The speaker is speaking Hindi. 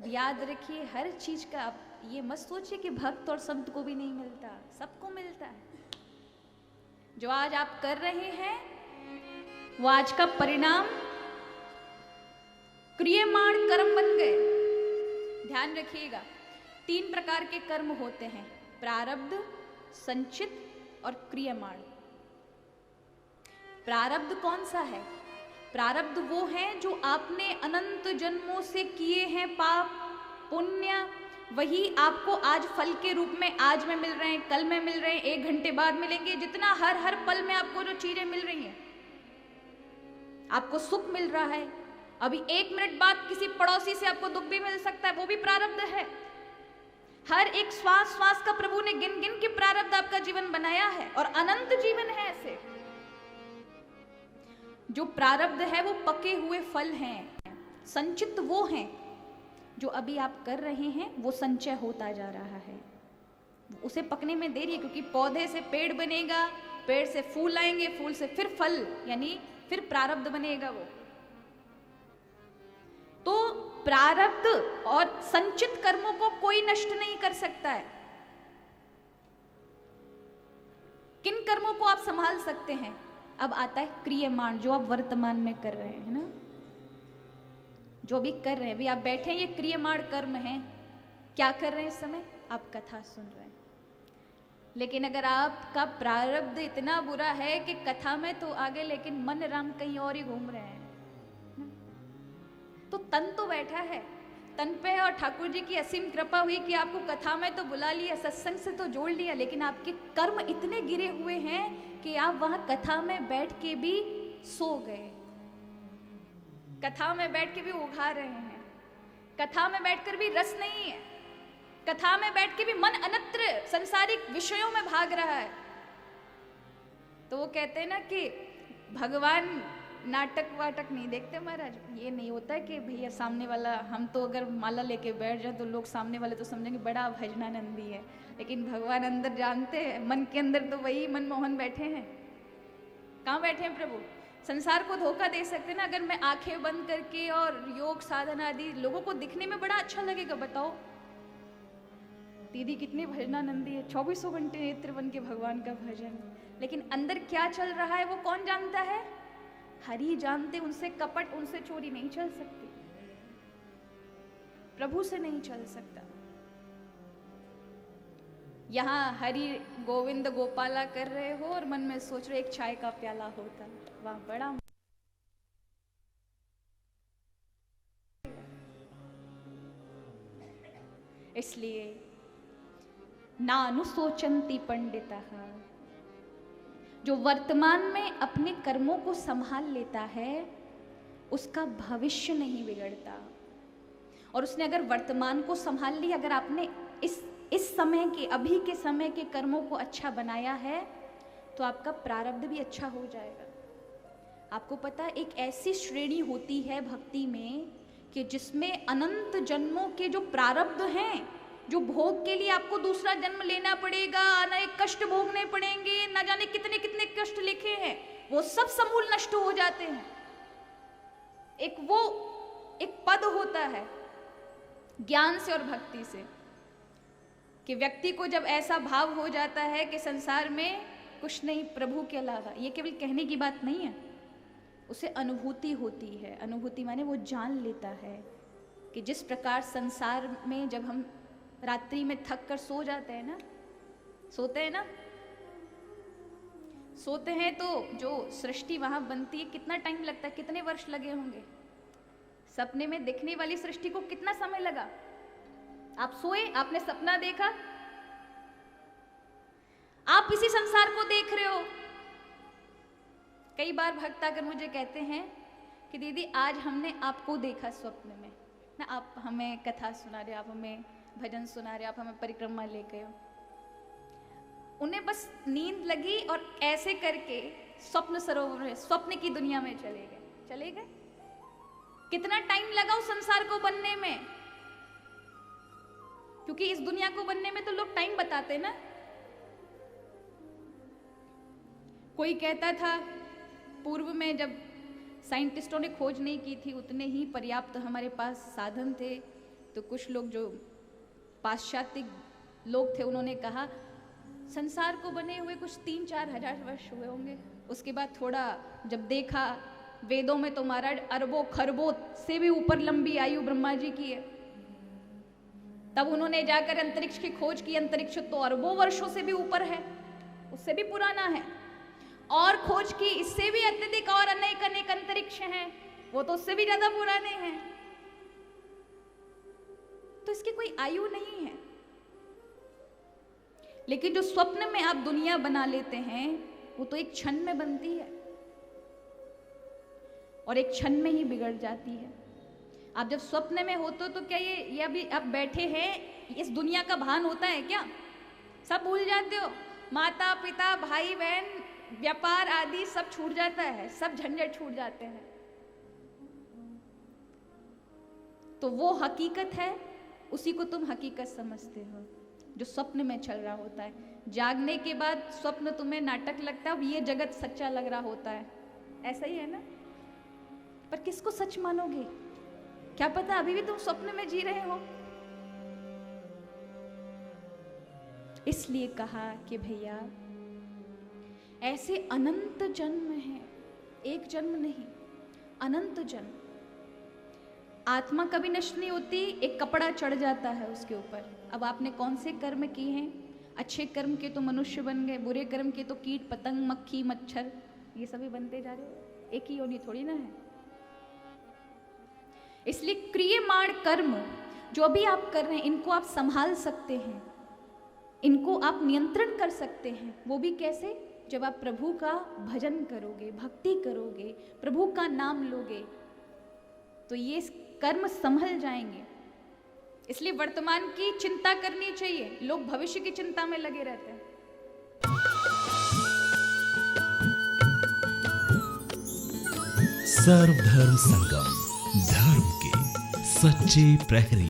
अब याद रखिए, हर चीज का आप ये मत सोचिए कि भक्त और संत को भी नहीं मिलता, सबको मिलता है। जो आज आप कर रहे हैं वो आज का परिणाम क्रियमाण कर्म बन गए। ध्यान रखिएगा, 3 प्रकार के कर्म होते हैं, प्रारब्ध, संचित और क्रियमाण। प्रारब्ध कौन सा है? प्रारब्ध वो है जो आपने अनंत जन्मों से किए हैं पाप पुण्य, वही आपको आज फल के रूप में आज में मिल रहे हैं, कल में मिल रहे हैं, 1 घंटे बाद मिलेंगे। जितना हर पल में आपको जो चीजें मिल रही हैं, आपको सुख मिल रहा है, अभी 1 मिनट बाद किसी पड़ोसी से आपको दुख भी मिल सकता है, वो भी प्रारब्ध है। हर एक श्वास श्वास का प्रभु ने गिन गिन के प्रारब्ध आपका जीवन बनाया है और अनंत जीवन है ऐसे। जो प्रारब्ध है वो पके हुए फल हैं, संचित वो हैं जो अभी आप कर रहे हैं, वो संचय होता जा रहा है, उसे पकने में देरी है। क्योंकि पौधे से पेड़ बनेगा, पेड़ से फूल आएंगे, फूल से फिर फल, यानी फिर प्रारब्ध बनेगा वो। तो प्रारब्ध और संचित कर्मों को कोई नष्ट नहीं कर सकता है। किन कर्मों को आप संभाल सकते हैं? अब आता है क्रियमाण, जो आप वर्तमान में कर रहे हैं ना, जो भी कर रहे हैं, अभी आप बैठे हैं, ये क्रियमाण कर्म है। क्या कर रहे हैं इस समय? आप कथा सुन रहे हैं। लेकिन अगर आपका प्रारब्ध इतना बुरा है कि कथा में तो आगे लेकिन मन राम कहीं और ही घूम रहे हैं, तो तन तो बैठा है, तन पे है, और ठाकुर जी की असीम कृपा हुई कि आपको कथा में तो बुला लिया, सत्संग से तो जोड़ लिया, लेकिन आपके कर्म इतने गिरे हुए हैं कि आप वहां कथा में बैठ के भी सो गए, कथा में बैठ के भी उघा रहे हैं, कथा में बैठकर भी रस नहीं है, कथा में बैठ के भी मन अनत्र संसारिक विषयों में भाग रहा है। तो वो कहते हैं ना कि भगवान नाटक वाटक नहीं देखते महाराज। ये नहीं होता है कि भैया सामने वाला, हम तो अगर माला लेके बैठ जाए तो लोग सामने वाले तो समझेंगे बड़ा भजनानंदी है, लेकिन भगवान अंदर जानते हैं, मन के अंदर तो वही मनमोहन बैठे हैं। कहाँ बैठे हैं प्रभु? संसार को धोखा दे सकते ना। अगर मैं आंखें बंद करके और योग साधना आदि, लोगों को दिखने में बड़ा अच्छा लगेगा, बताओ दीदी कितनी भजनानंदी है, 24 घंटे नेत्र बन के भगवान का भजन, लेकिन अंदर क्या चल रहा है वो कौन जानता है? हरि जानते। उनसे कपट, उनसे चोरी नहीं चल सकती, प्रभु से नहीं चल सकता। यहां हरि गोविंद गोपाला कर रहे हो और मन में सोच रहे एक चाय का प्याला होता, वाह बड़ा। इसलिए नानुशोचन्ति पंडितः, जो वर्तमान में अपने कर्मों को संभाल लेता है उसका भविष्य नहीं बिगड़ता। और उसने अगर वर्तमान को संभाल लिया, अगर आपने इस समय के, अभी के समय के कर्मों को अच्छा बनाया है, तो आपका प्रारब्ध भी अच्छा हो जाएगा। आपको पता है एक ऐसी श्रेणी होती है भक्ति में कि जिसमें अनंत जन्मों के जो प्रारब्ध हैं, जो भोग के लिए आपको दूसरा जन्म लेना पड़ेगा, अनेक कष्ट भोगने पड़ेंगे, न जाने कितने कितने कष्ट लिखे हैं, वो सब समूल नष्ट हो जाते हैं। एक पद होता है ज्ञान से और भक्ति से, कि व्यक्ति को जब ऐसा भाव हो जाता है कि संसार में कुछ नहीं प्रभु के अलावा, ये केवल कहने की बात नहीं है, उसे अनुभूति होती है। अनुभूति माने वो जान लेता है कि जिस प्रकार संसार में जब हम रात्रि में थक कर सो जाते हैं ना, सोते हैं तो जो सृष्टि वहां बनती है, कितना टाइम लगता है, कितने वर्ष लगे होंगे? सपने में दिखने वाली सृष्टि को कितना समय लगा? आप सोए, आपने सपना देखा, आप इसी संसार को देख रहे हो। कई बार भक्त आकर मुझे कहते हैं कि दीदी आज हमने आपको देखा स्वप्न में ना, आप हमें कथा सुना रहे, आप हमें भजन सुना रहे, आप हमें परिक्रमा ले गए। उन्हें बस नींद लगी और ऐसे करके स्वप्न सरोवर में, स्वप्न की दुनिया में चले गए। कितना टाइम लगा उस संसार को बनने में? क्योंकि इस दुनिया को बनने में तो लोग टाइम बताते ना। कोई कहता था पूर्व में जब साइंटिस्टों ने खोज नहीं की थी, उतने ही पर्याप्त हमारे पास साधन थे तो कुछ लोग जो पाश्चात्य लोग थे उन्होंने कहा संसार को बने हुए कुछ 3-4 हजार वर्ष हुए होंगे। उसके बाद थोड़ा जब देखा वेदों में तो महाराज अरबों खरबों से भी ऊपर लंबी आयु ब्रह्मा जी की है। तब उन्होंने जाकर अंतरिक्ष की खोज की। अंतरिक्ष तो अरबों वर्षों से भी ऊपर है, उससे भी पुराना है। और खोज की, इससे भी अत्यधिक और अनेक अनेक अंतरिक्ष हैं, वो तो उससे भी ज्यादा पुराने हैं। तो इसकी कोई आयु नहीं है। लेकिन जो स्वप्न में आप दुनिया बना लेते हैं वो तो एक क्षण में बनती है और एक क्षण में ही बिगड़ जाती है। आप जब स्वप्न में होते हो तो क्या ये अभी आप बैठे हैं, इस दुनिया का भान होता है क्या? सब भूल जाते हो, माता पिता भाई बहन व्यापार आदि सब छूट जाता है, सब झंझट छूट जाते हैं। तो वो हकीकत है, उसी को तुम हकीकत समझते हो जो स्वप्न में चल रहा होता है। जागने के बाद स्वप्न तुम्हें नाटक लगता है, अब ये जगत सच्चा लग रहा होता है। ऐसा ही है ना? पर किसको सच मानोगे? क्या पता अभी भी तुम स्वप्न में जी रहे हो। इसलिए कहा कि भैया ऐसे अनंत जन्म हैं, एक जन्म नहीं, अनंत जन्म। आत्मा कभी नष्ट नहीं होती, एक कपड़ा चढ़ जाता है उसके ऊपर। अब आपने कौन से कर्म किए हैं? अच्छे कर्म के तो मनुष्य बन गए, बुरे कर्म के तो कीट पतंग मक्खी मच्छर ये सभी बनते जा रहे हो। एक ही योनि थोड़ी ना है। इसलिए क्रियमाण कर्म जो भी आप कर रहे हैं इनको आप संभाल सकते हैं, इनको आप नियंत्रण कर सकते हैं। वो भी कैसे? जब आप प्रभु का भजन करोगे, भक्ति करोगे, प्रभु का नाम लोगे तो ये कर्म संभल जाएंगे। इसलिए वर्तमान की चिंता करनी चाहिए, लोग भविष्य की चिंता में लगे रहते हैं। सर्वधर्म संगम, धर्म के सच्चे प्रहरी।